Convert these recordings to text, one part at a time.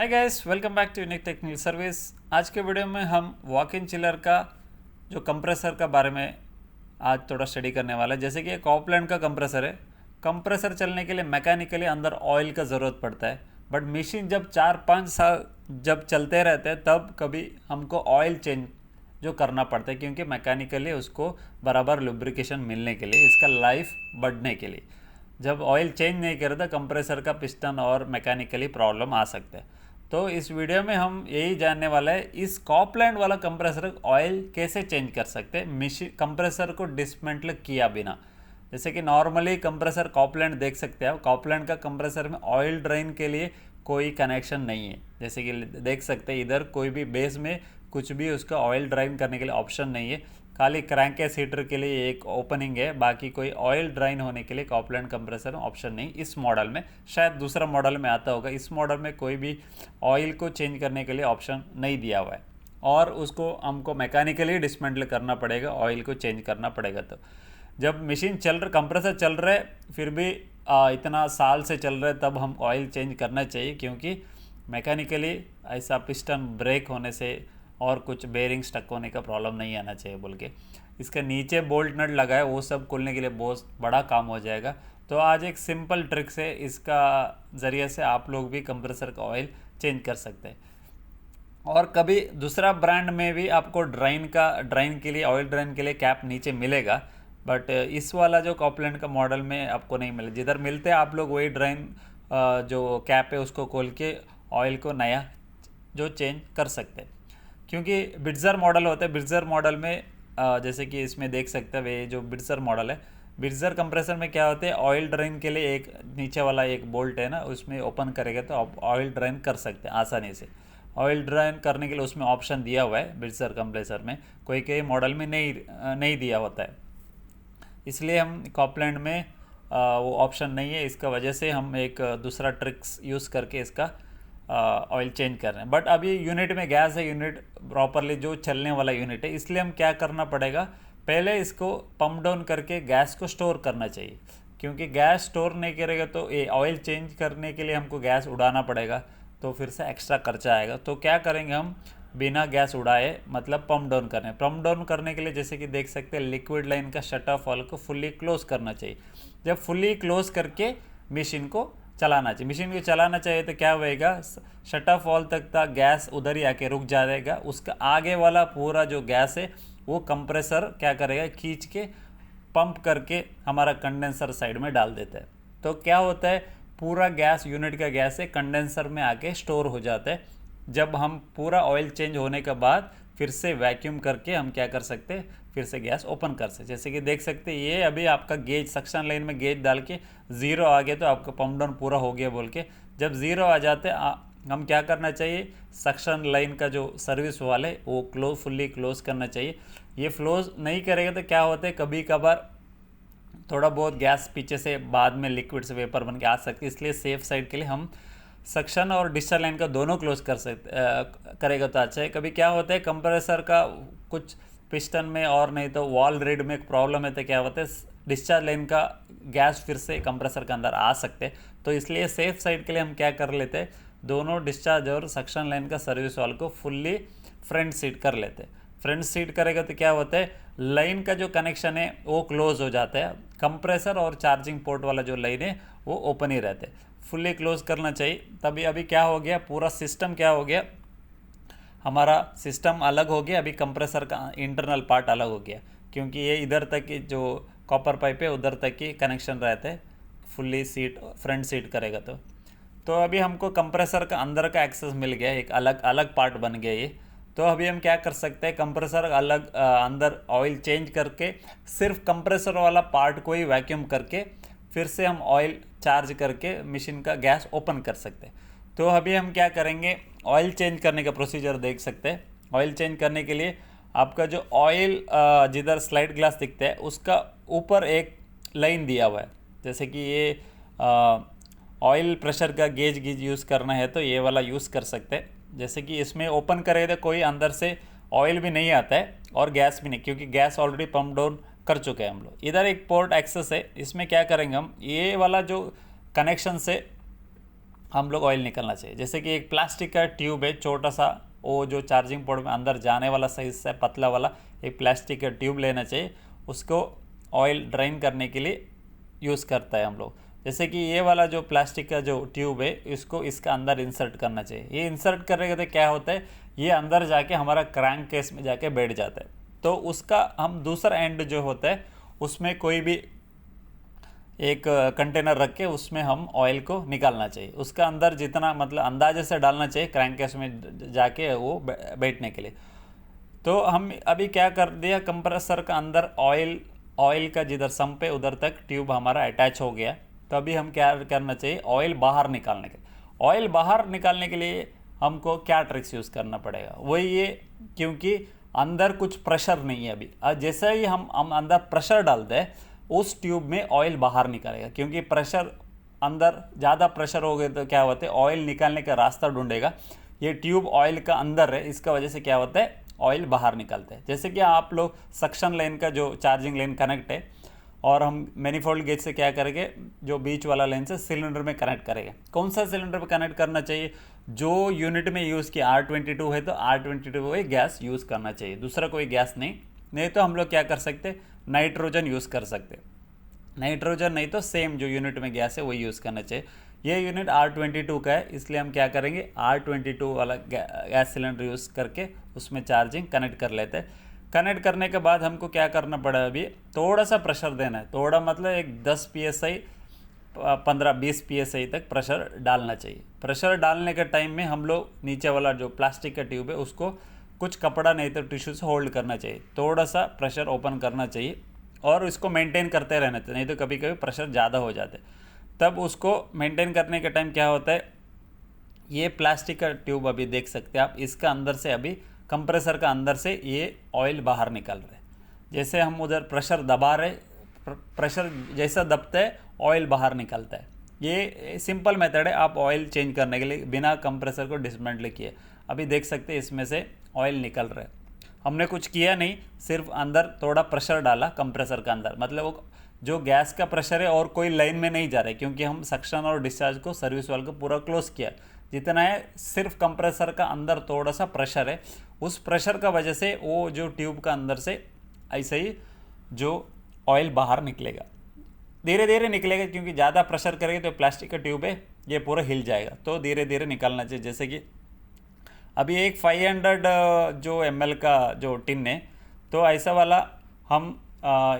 Hi guys, welcome back to unique technical service. आज के video में हम वॉक इन चिलर का जो कंप्रेसर का बारे में आज थोड़ा स्टडी करने वाला है। जैसे कि एक कॉपलैंड का कंप्रेसर है। कंप्रेसर चलने के लिए मैकेनिकली अंदर ऑयल का ज़रूरत पड़ता है, बट मशीन जब 4-5 साल जब चलते रहते हैं तब कभी हमको ऑयल चेंज जो करना पड़ता है, क्योंकि मैकेनिकली उसको बराबर लुब्रिकेशन मिलने के लिए, इसका लाइफ बढ़ने के लिए। जब ऑयल चेंज नहीं करे तो कंप्रेसर का पिस्टन और मैकेनिकली प्रॉब्लम आ सकता है। तो इस वीडियो में हम यही जानने वाला है, इस कॉपलैंड वाला कंप्रेसर ऑयल कैसे चेंज कर सकते हैं मशीन कंप्रेसर को डिसमेंटल किया बिना। जैसे कि नॉर्मली कंप्रेसर कॉपलैंड देख सकते हैं, कॉपलैंड का कंप्रेसर में ऑयल ड्रेन के लिए कोई कनेक्शन नहीं है। जैसे कि देख सकते हैं इधर कोई भी बेस में कुछ भी उसका ऑयल ड्राइन करने के लिए ऑप्शन नहीं है। खाली क्रैंकेस हीटर के लिए एक ओपनिंग है, बाकी कोई ऑयल ड्राइन होने के लिए कॉपलैंड कंप्रेसर में ऑप्शन नहीं इस मॉडल में। शायद दूसरा मॉडल में आता होगा। इस मॉडल में कोई भी ऑयल को चेंज करने के लिए ऑप्शन नहीं दिया हुआ है और उसको हमको मैकेनिकली डिसमेंटल करना पड़ेगा, ऑयल को चेंज करना पड़ेगा। तो जब मशीन चल रहा, कंप्रेसर चल रहा है, फिर भी इतना साल से चल रहा है, तब हम ऑयल चेंज करना चाहिए, क्योंकि मैकेनिकली ऐसा पिस्टन ब्रेक होने से और कुछ बेरिंग स्टक होने का प्रॉब्लम नहीं आना चाहिए बोल के। इसके नीचे बोल्ट नट लगा है, वो सब खोलने के लिए बहुत बड़ा काम हो जाएगा। तो आज एक सिंपल ट्रिक से इसका ज़रिए से आप लोग भी कंप्रेसर का ऑयल चेंज कर सकते हैं। और कभी दूसरा ब्रांड में भी आपको ड्राइन के लिए, ऑयल ड्राइन के लिए कैप नीचे मिलेगा, बट इस वाला जो कॉपलैंड का मॉडल में आपको नहीं मिले। जिधर मिलते हैं आप लोग वही ड्राइन जो कैप है उसको खोल के ऑयल को नया जो चेंज कर सकते हैं। क्योंकि बिट्ज़र मॉडल होता है, बिट्ज़र मॉडल में जैसे कि इसमें देख सकते हैं, वे जो बिट्ज़र मॉडल है, बिट्ज़र कंप्रेसर में क्या होता है, ऑयल ड्रेन के लिए एक नीचे वाला एक बोल्ट है ना, उसमें ओपन करेगा तो आप ऑयल ड्रेन कर सकते हैं आसानी से। ऑयल ड्रेन करने के लिए उसमें ऑप्शन दिया हुआ है बिट्ज़र कंप्रेसर में, कोई कोई मॉडल में नहीं दिया होता है। इसलिए हम कॉपलैंड में वो ऑप्शन नहीं है। इसका वजह से हम एक दूसरा ट्रिक्स यूज़ करके इसका ऑयल चेंज कर रहे हैं। बट अभी यूनिट में गैस है, यूनिट प्रॉपरली जो चलने वाला यूनिट है, इसलिए हम क्या करना पड़ेगा, पहले इसको पंप डाउन करके गैस को स्टोर करना चाहिए। क्योंकि गैस स्टोर नहीं करेगा तो ये ऑयल चेंज करने के लिए हमको गैस उड़ाना पड़ेगा, तो फिर से एक्स्ट्रा खर्चा आएगा। तो क्या करेंगे हम, बिना गैस उड़ाए, मतलब पंप डाउन करें। पंप डाउन करने के लिए जैसे कि देख सकते हैं, लिक्विड लाइन का शट ऑफ वाल्व को फुल्ली क्लोज करना चाहिए। जब फुल्ली क्लोज करके मशीन को चलाना चाहिए। मशीन को चलाना चाहिए तो क्या होएगा, शट ऑफ वाल्व तक था गैस उधर ही आके रुक जाएगा। उसका आगे वाला पूरा जो गैस है वो कंप्रेसर क्या करेगा, खींच के पंप करके हमारा कंडेंसर साइड में डाल देता है। तो क्या होता है, पूरा गैस, यूनिट का गैस है, कंडेंसर में आके स्टोर हो जाता है। जब हम पूरा ऑयल चेंज होने के बाद फिर से वैक्यूम करके हम क्या कर सकते हैं, फिर से गैस ओपन कर सकते। जैसे कि देख सकते हैं, ये अभी आपका गेज सक्शन लाइन में गेज डाल के 0 आ गया तो आपका पंप डाउन पूरा हो गया बोल के। जब 0 आ जाते हम क्या करना चाहिए, सक्शन लाइन का जो सर्विस वाल है वो फुल्ली क्लोज करना चाहिए। ये क्लोज नहीं करेगा तो क्या होता है, कभी कभार थोड़ा बहुत गैस पीछे से बाद में लिक्विड से वेपर बन के आ सकती है। इसलिए सेफ साइड के लिए हम सक्शन और डिस्चार्ज लाइन का दोनों क्लोज करेगा तो अच्छा है। कभी क्या होता है, कंप्रेसर का कुछ पिस्टन में और नहीं तो वॉल रीड में एक प्रॉब्लम है, तो क्या होता है, डिस्चार्ज लाइन का गैस फिर से कंप्रेसर के अंदर आ सकते हैं। तो इसलिए सेफ साइड के लिए हम क्या कर लेते हैं, दोनों डिस्चार्ज और सक्शन लाइन का सर्विस वाल को फुल्ली फ्रंट सीट कर लेते हैं। फ्रंट सीट करेगा तो क्या होता है, लाइन का जो कनेक्शन है वो क्लोज हो जाता है। कंप्रेसर और चार्जिंग पोर्ट वाला जो लाइन है वो ओपन ही रहते हैं। फुल्ली क्लोज करना चाहिए। तभी अभी क्या हो गया, पूरा सिस्टम क्या हो गया, हमारा सिस्टम अलग हो गया। अभी कंप्रेसर का इंटरनल पार्ट अलग हो गया, क्योंकि ये इधर तक की जो कॉपर पाइप है उधर तक की कनेक्शन रहते हैं। फुल्ली सीट फ्रंट सीट करेगा तो अभी हमको कंप्रेसर का अंदर का एक्सेस मिल गया, एक अलग अलग पार्ट बन गया ये। तो अभी हम क्या कर सकते हैं, कंप्रेसर अलग अंदर ऑयल चेंज करके सिर्फ कंप्रेसर वाला पार्ट को ही वैक्यूम करके फिर से हम ऑयल चार्ज करके मशीन का गैस ओपन कर सकते हैं। तो अभी हम क्या करेंगे, ऑयल चेंज करने का प्रोसीजर देख सकते हैं। ऑयल चेंज करने के लिए आपका जो ऑयल जिधर स्लाइड ग्लास दिखता है उसका ऊपर एक लाइन दिया हुआ है। जैसे कि ये ऑयल प्रेशर का गेज यूज़ करना है तो ये वाला यूज़ कर सकते हैं। जैसे कि इसमें ओपन करें तो कोई अंदर से ऑयल भी नहीं आता है और गैस भी नहीं, क्योंकि गैस ऑलरेडी पंप डाउन कर चुके हैं हम लोग। इधर एक पोर्ट एक्सेस है, इसमें क्या करेंगे हम, ये वाला जो कनेक्शन से हम लोग ऑयल निकलना चाहिए। जैसे कि एक प्लास्टिक का ट्यूब है छोटा सा, वो जो चार्जिंग पोर्ट में अंदर जाने वाला साइज से पतला वाला एक प्लास्टिक का ट्यूब लेना चाहिए, उसको ऑयल ड्राइन करने के लिए यूज़ करता है हम लोग। जैसे कि ये वाला जो प्लास्टिक का जो ट्यूब है इसको इसका अंदर इंसर्ट करना चाहिए। ये इंसर्ट करने के क्या होता है, ये अंदर जाके हमारा क्रैंक केस में जाके बैठ जाता है। तो उसका हम दूसरा एंड जो होता है उसमें कोई भी एक कंटेनर रख के उसमें हम ऑयल को निकालना चाहिए। उसका अंदर जितना मतलब अंदाजे से डालना चाहिए क्रैंक केस में जाके वो बैठने के लिए। तो हम अभी क्या कर दिया, कंप्रेसर का अंदर ऑयल का जिधर सम्प है उधर तक ट्यूब हमारा अटैच हो गया। तो अभी हम क्या करना चाहिए, ऑयल बाहर निकालने के लिए। ऑयल बाहर निकालने के लिए हमको क्या ट्रिक्स यूज़ करना पड़ेगा, वही ये, क्योंकि अंदर कुछ प्रेशर नहीं है अभी। जैसे ही हम अंदर प्रेशर डालते हैं उस ट्यूब में ऑयल बाहर निकलेगा, क्योंकि प्रेशर अंदर ज़्यादा प्रेशर हो गए तो क्या होता है, ऑयल निकालने का रास्ता ढूंढेगा। ये ट्यूब ऑयल का अंदर है, इसका वजह से क्या होता है, ऑयल बाहर निकलते हैं। जैसे कि आप लोग सक्शन लाइन का जो चार्जिंग लाइन कनेक्ट है और हम मैनिफोल्ड गेज से क्या करेंगे, जो बीच वाला लाइन से सिलेंडर में कनेक्ट करेंगे। कौन सा सिलेंडर पे कनेक्ट करना चाहिए, जो यूनिट में यूज़ किया R22 है तो R22 वही गैस यूज़ करना चाहिए, दूसरा कोई गैस नहीं तो हम लोग क्या कर सकते, नाइट्रोजन यूज़ कर सकते। नाइट्रोजन नहीं तो सेम जो यूनिट में गैस है वही यूज़ करना चाहिए। ये यूनिट R22 का है, इसलिए हम क्या करेंगे, R22 वाला गैस सिलेंडर यूज़ करके उसमें चार्जिंग कनेक्ट कर लेते हैं। कनेक्ट करने के बाद हमको क्या करना पड़ा, अभी थोड़ा सा प्रेशर देना है, थोड़ा मतलब एक 10 PSI 15-20 PSI तक प्रेशर डालना चाहिए। प्रेशर डालने के टाइम में हम लोग नीचे वाला जो प्लास्टिक का ट्यूब है उसको कुछ कपड़ा नहीं तो टिश्यू से होल्ड करना चाहिए, थोड़ा सा प्रेशर ओपन करना चाहिए और इसको मेंटेन करते रहना चाहिए, नहीं तो कभी कभी प्रेशर ज़्यादा हो जाता है। तब उसको मेंटेन करने के टाइम क्या होता है, ये प्लास्टिक का ट्यूब अभी देख सकते हैं आप, इसका अंदर से अभी कंप्रेसर का अंदर से ये ऑयल बाहर निकल रहा है। जैसे हम उधर प्रेशर दबा रहे, प्रेशर जैसा दबता है ऑयल बाहर निकलता है। ये सिंपल मेथड है आप ऑयल चेंज करने के लिए बिना कंप्रेसर को डिसमेंटल किए। अभी देख सकते हैं इसमें से ऑयल निकल रहा है, हमने कुछ किया नहीं, सिर्फ अंदर थोड़ा प्रेशर डाला कंप्रेसर का अंदर, मतलब वो जो गैस का प्रेशर है और कोई लाइन में नहीं जा रहा है, क्योंकि हम सक्शन और डिस्चार्ज को सर्विस वाल्व को पूरा क्लोज किया। जितना है सिर्फ कंप्रेसर का अंदर थोड़ा सा प्रेशर है, उस प्रेशर का वजह से वो जो ट्यूब का अंदर से ऐसे ही जो ऑयल बाहर निकलेगा, धीरे धीरे निकलेगा, क्योंकि ज़्यादा प्रेशर करेंगे तो प्लास्टिक का ट्यूब है ये पूरा हिल जाएगा, तो धीरे धीरे निकलना चाहिए। जैसे कि अभी एक 500 जो ml का जो टिन है, तो ऐसा वाला हम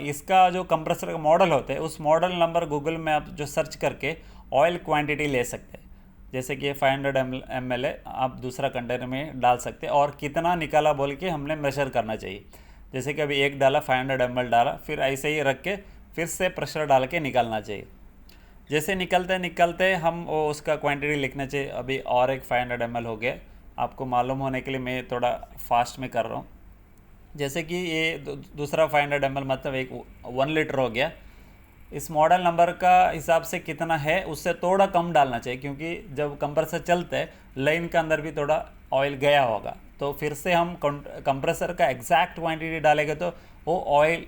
इसका जो कंप्रेसर का मॉडल होता है उस मॉडल नंबर गूगल में आप जो सर्च करके ऑयल क्वांटिटी ले सकते हैं। जैसे कि 500 ml है, आप दूसरा कंटेनर में डाल सकते हैं और कितना निकाला बोल के हमने मेजर करना चाहिए। जैसे कि अभी एक डाला 500 ml डाला, फिर ऐसे ही रख के फिर से प्रेशर डाल के निकालना चाहिए। जैसे निकलते निकलते हम वो उसका क्वांटिटी लिखना चाहिए। अभी और एक 500 ml हो गया, आपको मालूम होने के लिए मैं थोड़ा फास्ट में कर रहा हूँ। जैसे कि ये दूसरा 500 ml मतलब एक 1 लीटर हो गया। इस मॉडल नंबर का हिसाब से कितना है उससे थोड़ा कम डालना चाहिए, क्योंकि जब कंप्रेसर चलता है लाइन के अंदर भी थोड़ा ऑयल गया होगा, तो फिर से हम कंप्रेसर का एग्जैक्ट क्वांटिटी डालेंगे तो वो ऑयल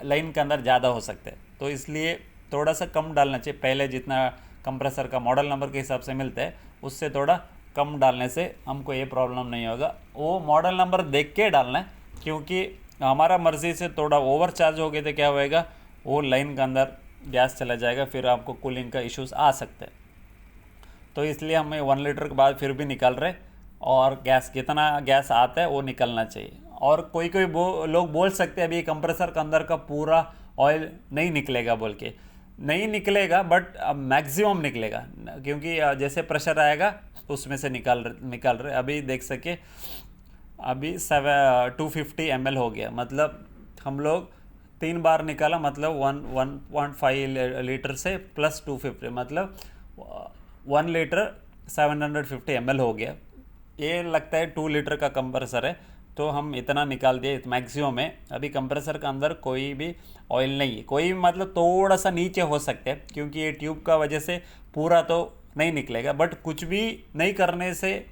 लाइन के अंदर ज़्यादा हो सकते हैं, तो इसलिए थोड़ा सा कम डालना चाहिए। पहले जितना कंप्रेसर का मॉडल नंबर के हिसाब से मिलता है उससे थोड़ा कम डालने से हमको ये प्रॉब्लम नहीं होगा। वो मॉडल नंबर देख के डालना है, क्योंकि हमारा मर्ज़ी से थोड़ा ओवर चार्ज हो गए तो क्या होएगा, वो लाइन के अंदर गैस चला जाएगा, फिर आपको कूलिंग का इश्यूज आ सकते हैं। तो इसलिए हमें 1 लीटर के बाद फिर भी निकल रहे, और गैस जितना गैस आता है वो निकलना चाहिए। और कोई कोई लोग बोल सकते हैं अभी कंप्रेसर के अंदर का पूरा ऑयल नहीं निकलेगा बोल के, नहीं निकलेगा बट मैक्सिमम निकलेगा, क्योंकि जैसे प्रेशर आएगा उसमें से निकल रहे। अभी देख सके अभी 250 ml हो गया, मतलब हम लोग 3 बार निकाला, मतलब 1.5 लीटर से प्लस 250 मतलब 1 लीटर 750 ml हो गया। ये लगता है 2 लीटर का कंप्रेसर है, तो हम इतना निकाल दिए मैक्सिमम है। अभी कंप्रेसर के अंदर कोई भी ऑयल नहीं है, कोई मतलब थोड़ा सा नीचे हो सकते हैं, क्योंकि ये ट्यूब का वजह से पूरा तो नहीं निकलेगा, बट कुछ भी नहीं करने से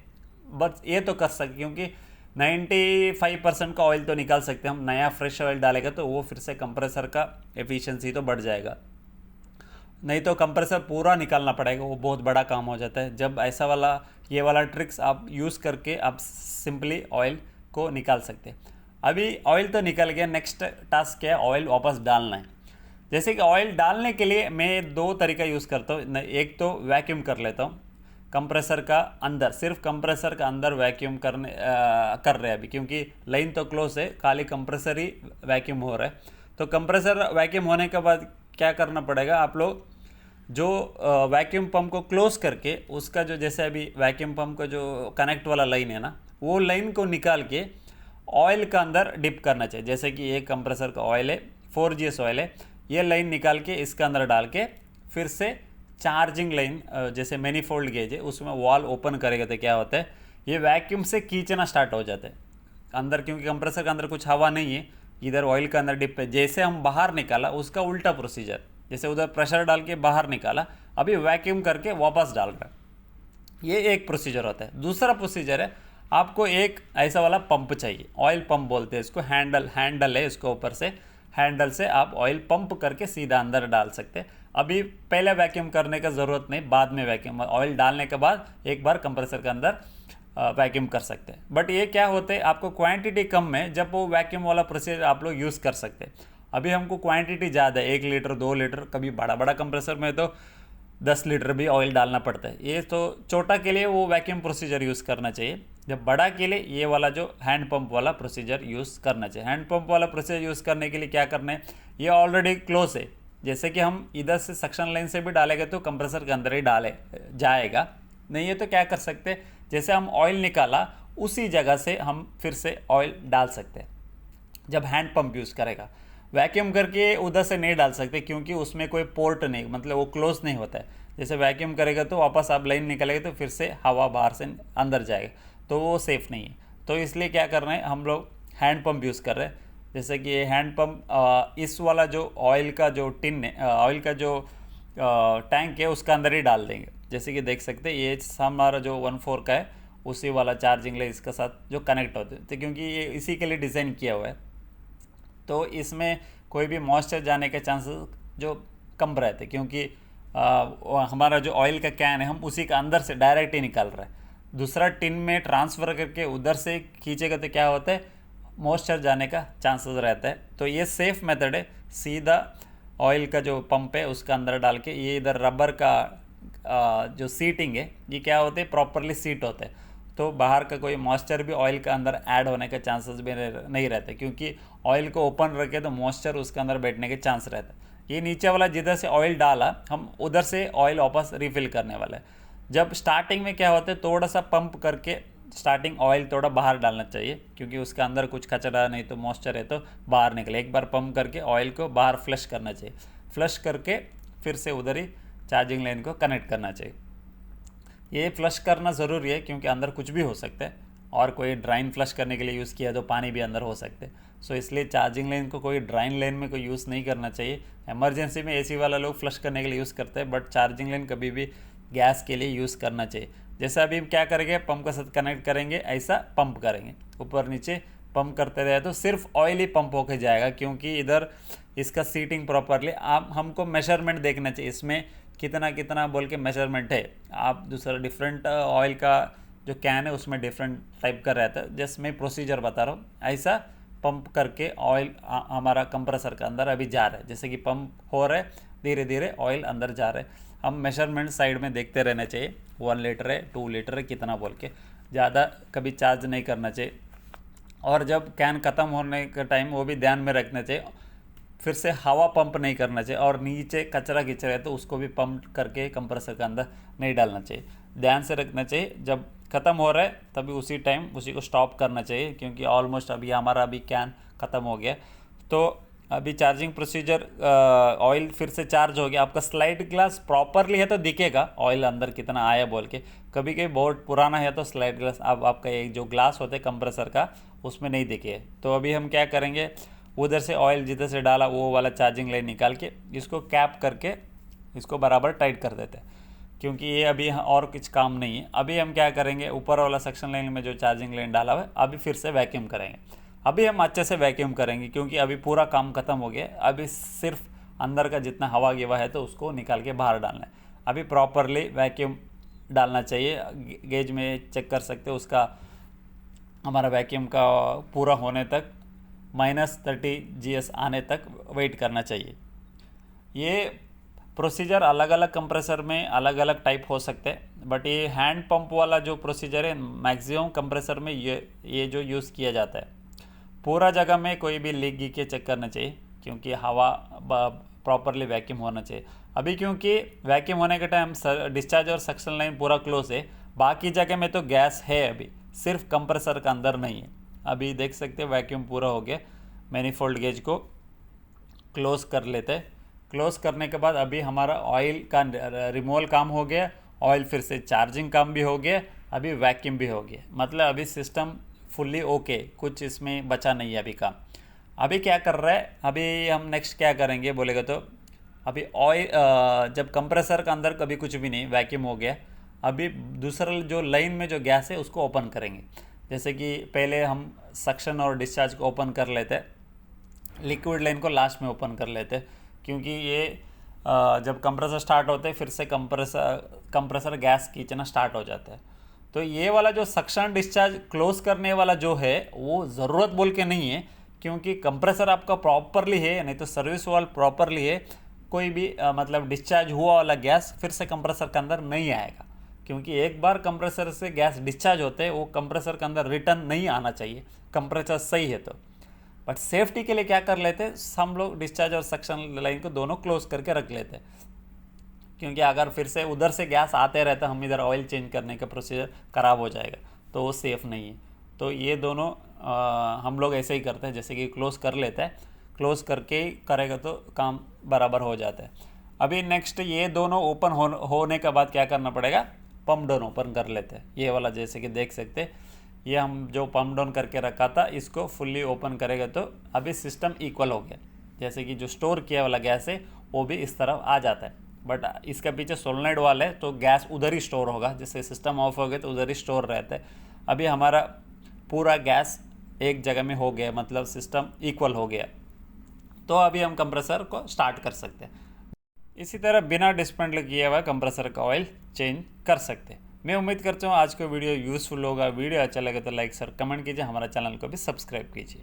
बस ये तो कर सकते, क्योंकि 95% का ऑयल तो निकाल सकते हैं हम। नया फ्रेश ऑयल डालेगा तो वो फिर से कंप्रेसर का एफिशिएंसी तो बढ़ जाएगा। नहीं तो कंप्रेसर पूरा निकालना पड़ेगा, वो बहुत बड़ा काम हो जाता है। जब ऐसा वाला ये वाला ट्रिक्स आप यूज़ करके आप सिंपली ऑयल को निकाल सकते हैं। अभी ऑयल तो निकल गया, नेक्स्ट टास्क क्या है, ऑयल वापस डालना है। जैसे कि ऑयल डालने के लिए मैं दो तरीका यूज़ करता हूँ। एक तो वैक्यूम कर लेता हूँ कंप्रेसर का अंदर, सिर्फ कंप्रेसर का अंदर वैक्यूम कर रहे हैं अभी, क्योंकि लाइन तो क्लोज है, खाली कंप्रेसर ही वैक्यूम हो रहा है। तो कंप्रेसर वैक्यूम होने के बाद क्या करना पड़ेगा, आप लोग जो वैक्यूम पंप को क्लोज करके उसका जो, जैसे अभी वैक्यूम पंप का जो कनेक्ट वाला लाइन है ना, वो लाइन को निकाल के ऑयल का अंदर डिप करना चाहिए। जैसे कि ये कंप्रेसर का ऑयल है, 4GS ऑयल है, ये लाइन निकाल के इसके अंदर डाल के फिर से चार्जिंग लाइन, जैसे मैनीफोल्ड गेज है उसमें वॉल ओपन करेगा तो क्या होता है, ये वैक्यूम से खींचना स्टार्ट हो जाता है अंदर, क्योंकि कंप्रेसर के अंदर कुछ हवा नहीं है, इधर ऑयल के अंदर डिप है। जैसे हम बाहर निकाला उसका उल्टा प्रोसीजर, जैसे उधर प्रेशर डाल के बाहर निकाला, अभी वैक्यूम करके वापस डाल रहा है। ये एक प्रोसीजर होता है। दूसरा प्रोसीजर है, आपको एक ऐसा वाला पंप चाहिए, ऑयल पंप बोलते हैं इसको, हैंडल है इसको, ऊपर से हैंडल से आप ऑयल पंप करके सीधा अंदर डाल सकते हैं। अभी पहले वैक्यूम करने का ज़रूरत नहीं, बाद में वैक्यूम, ऑयल डालने के बाद एक बार कंप्रेसर के अंदर वैक्यूम कर सकते हैं। बट ये क्या होते हैं, आपको क्वांटिटी कम है, जब वो वैक्यूम वाला प्रोसीजर आप लोग यूज़ कर सकते हैं। अभी हमको क्वांटिटी ज़्यादा है, 1 लीटर 2 लीटर, कभी बड़ा बड़ा कंप्रेसर में तो 10 लीटर भी ऑयल डालना पड़ता है। ये तो छोटा के लिए वो वैक्यूम प्रोसीजर यूज़ करना चाहिए, जब बड़ा के लिए ये वाला जो हैंड पंप वाला प्रोसीजर यूज़ करना चाहिए। हैंड पंप वाला प्रोसीजर यूज़ करने के लिए क्या करना है, ये ऑलरेडी क्लोज है, जैसे कि हम इधर से सक्शन लाइन से भी डालेंगे तो कंप्रेसर के अंदर ही डाले जाएगा। नहीं है तो क्या कर सकते हैं, जैसे हम ऑयल निकाला उसी जगह से हम फिर से ऑयल डाल सकते हैं जब हैंड पंप यूज़ करेगा। वैक्यूम करके उधर से नहीं डाल सकते, क्योंकि उसमें कोई पोर्ट नहीं, मतलब वो क्लोज नहीं होता है। जैसे वैक्यूम करेगा तो वापस आप लाइन निकलेगा तो फिर से हवा बाहर से अंदर जाएगा, तो वो सेफ़ नहीं है। तो इसलिए क्या कर रहे हैं, हम लोग हैंड पंप यूज़ कर रहे हैं। जैसे कि ये हैंड पंप इस वाला जो ऑयल का जो टिन है, ऑयल का जो टैंक है उसका अंदर ही डाल देंगे। जैसे कि देख सकते हैं ये हमारा जो 1/4 का है, उसी वाला चार्जिंग ले इसके साथ जो कनेक्ट होते हैं, तो क्योंकि ये इसी के लिए डिज़ाइन किया हुआ है, तो इसमें कोई भी मॉइस्चर जाने के चांसेस जो कम रहते, क्योंकि हमारा जो ऑयल का कैन है हम उसी का अंदर से डायरेक्ट ही निकाल रहे हैं। दूसरा टिन में ट्रांसफ़र करके उधर से खींचेगा तो क्या होता है, मॉइस्चर जाने का चांसेस रहता है। तो ये सेफ़ मेथड है, सीधा ऑयल का जो पंप है उसका अंदर डाल के, ये इधर रबर का जो सीटिंग है ये क्या होते हैं, प्रॉपरली सीट होते हैं, तो बाहर का कोई मॉइस्चर भी ऑयल के अंदर ऐड होने के चांसेस भी नहीं रहते, क्योंकि ऑयल को ओपन रखे तो मॉइस्चर उसके अंदर बैठने के चांस रहते हैं। ये नीचे वाला जिधर से ऑयल डाला हम उधर से ऑयल वापस रिफ़िल करने वाला है। जब स्टार्टिंग में क्या होता है, थोड़ा सा पंप करके स्टार्टिंग ऑयल थोड़ा बाहर डालना चाहिए, क्योंकि उसके अंदर कुछ कचरा नहीं तो मॉइस्चर है तो बाहर निकले। एक बार पंप करके ऑयल को बाहर फ्लश करना चाहिए, फ्लश करके फिर से उधर ही चार्जिंग लाइन को कनेक्ट करना चाहिए। ये फ्लश करना ज़रूरी है, क्योंकि अंदर कुछ भी हो सकता है, और कोई ड्राइन फ्लश करने के लिए यूज़ किया तो पानी भी अंदर हो सकते हैं। सो इसलिए चार्जिंग लाइन को कोई ड्राइन लाइन में कोई यूज़ नहीं करना चाहिए। इमरजेंसी में एसी वाला लोग फ्लश करने के लिए यूज़ करते हैं, बट चार्जिंग लाइन कभी भी गैस के लिए यूज़ करना चाहिए। जैसे अभी हम क्या करेंगे, पंप के साथ कनेक्ट करेंगे, ऐसा पंप करेंगे, ऊपर नीचे पंप करते रहे तो सिर्फ ऑयल ही पंप होके जाएगा, क्योंकि इधर इसका सीटिंग प्रॉपरली आप हमको मेजरमेंट देखना चाहिए, इसमें कितना कितना बोल के मेजरमेंट है। आप दूसरा डिफरेंट ऑयल का जो कैन है उसमें डिफरेंट टाइप का रहता है, जस्ट मैं प्रोसीजर बता रहा हूँ। ऐसा पंप करके ऑयल हमारा कंप्रेसर के अंदर अभी जा रहा है, जैसे कि पंप हो रहा है, धीरे धीरे ऑयल अंदर जा रहा है। हम मेजरमेंट साइड में देखते रहना चाहिए, 1 लीटर है 2 लीटर है कितना बोल के, ज़्यादा कभी चार्ज नहीं करना चाहिए। और जब कैन ख़त्म होने का टाइम वो भी ध्यान में रखना चाहिए, फिर से हवा पंप नहीं करना चाहिए, और नीचे कचरा कीचड़ है तो उसको भी पंप करके कंप्रेसर के अंदर नहीं डालना चाहिए। ध्यान से रखना चाहिए, जब ख़त्म हो रहा है तभी उसी टाइम उसी को स्टॉप करना चाहिए, क्योंकि ऑलमोस्ट अभी हमारा अभी कैन ख़त्म हो गया। तो अभी चार्जिंग प्रोसीजर, ऑयल फिर से चार्ज हो गया। आपका स्लाइड ग्लास प्रॉपरली है तो दिखेगा ऑयल अंदर कितना आया बोल के, कभी कभी बहुत पुराना है तो स्लाइड ग्लास अब आपका एक जो ग्लास होता है कंप्रेसर का उसमें नहीं दिखे। तो अभी हम क्या करेंगे, उधर से ऑयल जिधर से डाला वो वाला चार्जिंग लाइन निकाल के इसको कैप करके इसको बराबर टाइट कर देते हैं, क्योंकि ये अभी और कुछ काम नहीं है। अभी हम क्या करेंगे, ऊपर वाला सेक्शन लाइन में जो चार्जिंग लाइन डाला हुआ है अभी फिर से वैक्यूम करेंगे। अभी हम अच्छे से वैक्यूम करेंगे, क्योंकि अभी पूरा काम ख़त्म हो गया। अभी सिर्फ अंदर का जितना हवा गिवा है तो उसको निकाल के बाहर डालना है। अभी प्रॉपरली वैक्यूम डालना चाहिए। गेज में चेक कर सकते हो उसका, हमारा वैक्यूम का पूरा होने तक -30 GS आने तक वेट करना चाहिए। ये प्रोसीजर अलग अलग कंप्रेसर में अलग अलग टाइप हो सकते हैं, बट ये हैंड पंप वाला जो प्रोसीजर है मैक्सिमम कंप्रेसर में ये जो यूज़ किया जाता है। पूरा जगह में कोई भी लीक गी के चेक करना चाहिए, क्योंकि हवा प्रॉपरली वैक्यूम होना चाहिए। अभी क्योंकि वैक्यूम होने के टाइम डिस्चार्ज और सक्शन लाइन पूरा क्लोज है, बाकी जगह में तो गैस है, अभी सिर्फ कंप्रेसर का अंदर नहीं है। अभी देख सकते हैं वैक्यूम पूरा हो गया। मैनीफोल्ड गेज को क्लोज कर लेते हैं। क्लोज करने के बाद अभी हमारा ऑयल का रिमूवल काम हो गया, ऑयल फिर से चार्जिंग काम भी हो गया, अभी वैक्यूम भी हो गया। मतलब अभी सिस्टम फुल्ली ओके, कुछ इसमें बचा नहीं है अभी काम। अभी क्या कर रहा है, अभी हम नेक्स्ट क्या करेंगे बोलेगा तो अभी ऑयल जब कंप्रेसर का अंदर कभी कुछ भी नहीं, वैक्यूम हो गया, अभी दूसरा जो लाइन में जो गैस है उसको ओपन करेंगे। जैसे कि पहले हम सक्शन और डिस्चार्ज को ओपन कर लेते हैं, लिक्विड लाइन को लास्ट में ओपन कर लेते हैं, क्योंकि ये जब कंप्रेसर स्टार्ट होते हैं फिर से कंप्रेसर गैस खींचना स्टार्ट हो जाता है। तो ये वाला जो सक्शन डिस्चार्ज क्लोज करने वाला जो है वो ज़रूरत बोल के नहीं है, क्योंकि कंप्रेसर आपका प्रॉपरली है, नहीं तो सर्विस वाल्व प्रॉपरली है, कोई भी मतलब डिस्चार्ज हुआ वाला गैस फिर से कंप्रेसर के अंदर नहीं आएगा। क्योंकि एक बार कंप्रेसर से गैस डिस्चार्ज होते हैं वो कंप्रेसर के अंदर रिटर्न नहीं आना चाहिए, कंप्रेसर सही है तो। बट सेफ्टी के लिए क्या कर लेते हैं, हम लोग डिस्चार्ज और सक्शन लाइन को दोनों क्लोज करके रख लेते हैं, क्योंकि अगर फिर से उधर से गैस आते रहता हम इधर ऑयल चेंज करने का प्रोसीजर ख़राब हो जाएगा, तो वो सेफ़ नहीं है। तो ये दोनों हम लोग ऐसे ही करते हैं, जैसे कि क्लोज कर लेते हैं, क्लोज करके ही करेगा तो काम बराबर हो जाता है। अभी नेक्स्ट ये दोनों ओपन होने के बाद क्या करना पड़ेगा, पम्प डाउन ओपन कर लेते हैं। ये वाला जैसे कि देख सकते हैं, ये हम जो पम्प डाउन करके रखा था इसको फुल्ली ओपन करेगा तो अभी सिस्टम इक्वल हो गया। जैसे कि जो स्टोर किया वाला गैस है वो भी इस तरफ आ जाता है, बट इसके पीछे सोलेनॉइड वाला है तो गैस उधर ही स्टोर होगा, जैसे सिस्टम ऑफ हो गया तो उधर ही स्टोर रहता है। अभी हमारा पूरा गैस एक जगह में हो गया, मतलब सिस्टम इक्वल हो गया, तो अभी हम कंप्रेसर को स्टार्ट कर सकते हैं। इसी तरह बिना डिस्मेंटल किए हुआ कंप्रेसर का ऑयल चेंज कर सकते हैं। मैं उम्मीद करता हूँ आज का वीडियो यूज़फुल होगा। वीडियो अच्छा लगे तो लाइक शेयर कमेंट कीजिए, हमारा चैनल को भी सब्सक्राइब कीजिए।